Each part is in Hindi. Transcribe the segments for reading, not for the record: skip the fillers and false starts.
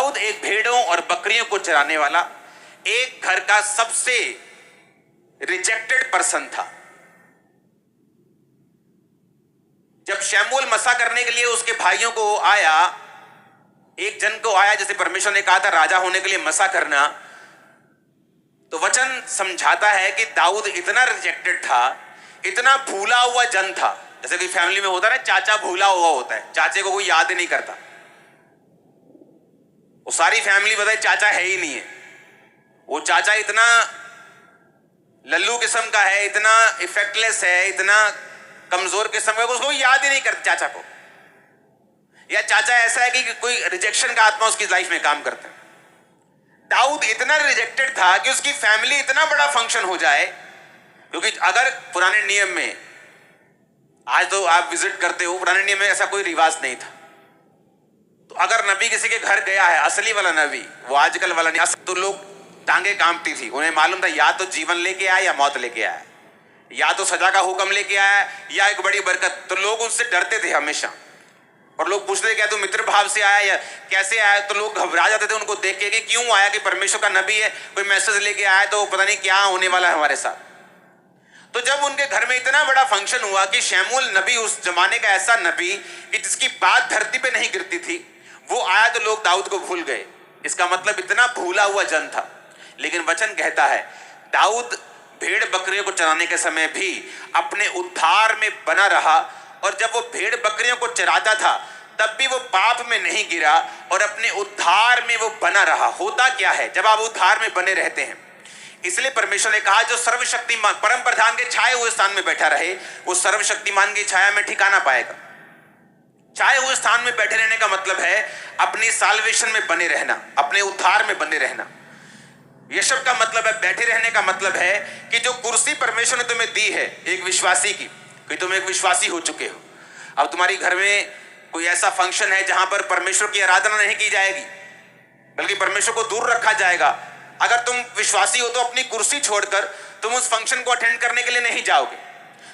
दाऊद एक भेड़ों और बकरियों को चराने वाला एक घर का सबसे रिजेक्टेड पर्सन था। जब शमूएल मसा करने के लिए उसके भाइयों को आया, एक जन को आया जैसे परमेश्वर ने कहा था राजा होने के लिए मसा करना, तो वचन समझाता है कि दाऊद इतना रिजेक्टेड था, इतना भूला हुआ जन था। जैसे कि फैमिली में होता है ना, चाचा भूला हुआ होता है, चाचे को कोई याद ही नहीं करता। वो सारी फैमिली बताए चाचा है ही नहीं है। वो चाचा इतना लल्लू किस्म का है, इतना इफेक्टलेस है, इतना कमजोर किस्म का, उसको याद ही नहीं करता चाचा को। या चाचा ऐसा है कि कोई रिजेक्शन का आत्मा उसकी लाइफ में काम करता है। दाऊद इतना रिजेक्टेड था कि उसकी फैमिली इतना बड़ा फंक्शन हो जाए, क्योंकि अगर पुराने नियम में, आज तो आप विजिट करते हो, पुराने नियम में ऐसा कोई रिवाज नहीं था। तो अगर नबी किसी के घर गया है, असली वाला नबी, वो आजकल वाला नहीं, तो लोग टांगे कांपती थी। उन्हें मालूम था या तो जीवन लेके आया या मौत लेके आया, या तो सजा का हुक्म लेके आया या एक बड़ी बरकत। तो लोग उससे डरते थे हमेशा। और लोग पूछते क्या तू मित्र भाव से आया या कैसे आया, तो लोग घबरा जाते थे उनको देख के कि क्यों आया, कि परमेश्वर का नबी है, कोई मैसेज लेके आया तो पता नहीं क्या होने वाला है हमारे साथ। तो जब उनके घर में इतना बड़ा फंक्शन हुआ कि शमूएल नबी, उस जमाने का ऐसा नबी कि जिसकी बात धरती पे नहीं गिरती थी, वो आया, तो लोग दाऊद को भूल गए। इसका मतलब इतना भूला हुआ जन था। लेकिन वचन कहता है दाऊद भेड़ बकरियों को चराने के समय भी अपने उद्धार में बना रहा, और जब वो भेड़ बकरियों को चराता था तब भी वो पाप में नहीं गिरा और अपने उद्धार में वो बना रहा। होता क्या है जब आप उद्धार में बने रहते हैं? इसलिए परमेश्वर ने कहा जो सर्वशक्तिमान परम प्रधान के छाए हुए स्थान में बैठा रहे, वो सर्वशक्तिमान की छाया में ठिकाना पाएगा। छाए हुए स्थान में बैठे रहने का मतलब है अपनी साल्वेशन में बने रहना, अपने उद्धार में बने रहना। यशब का मतलब है बैठे रहने का मतलब है कि जो कुर्सी परमेश्वर ने तुम्हें दी है एक विश्वासी की, कि तुम एक विश्वासी हो चुके हो, अब तुम्हारी घर में कोई ऐसा फंक्शन है जहां पर परमेश्वर की आराधना नहीं की जाएगी, बल्कि परमेश्वर को दूर रखा जाएगा। अगर तुम विश्वासी हो तो अपनी कुर्सी छोड़कर तुम उस फंक्शन को अटेंड करने के लिए नहीं जाओगे।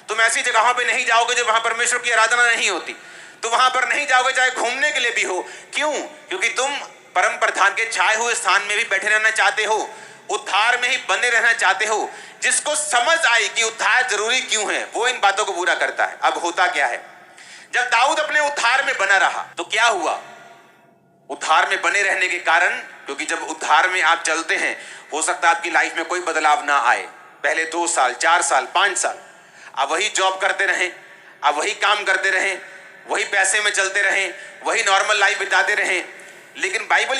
तुम ऐसी जगहों पे नहीं जाओगे जो वहां परमेश्वर की आराधना नहीं होती। तो वहां पर नहीं जाओगे चाहे घूमने के लिए भी हो। क्यों? क्योंकि तुम परम प्रधान के छाए हुए स्थान में भी बैठे रहना चाहते हो, उद्धार में ही बने रहना चाहते हो। जिसको समझ आई कि उद्धार जरूरी क्यों है, वो इन बातों को पूरा करता है। अब होता क्या है, जब दाऊद अपने उद्धार में बना रहा तो क्या हुआ? उद्धार में बने रहने के कारण, क्योंकि जब उद्धार में आप चलते हैं, हो सकता है आपकी लाइफ में कोई बदलाव ना आए। पहले 2 साल, 4 साल, 5 साल आप वही जॉब करते रहें, आप वही काम करते रहें, वही पैसे में चलते रहें, वही नॉर्मल लाइफ बिताते रहें, लेकिन बाइबल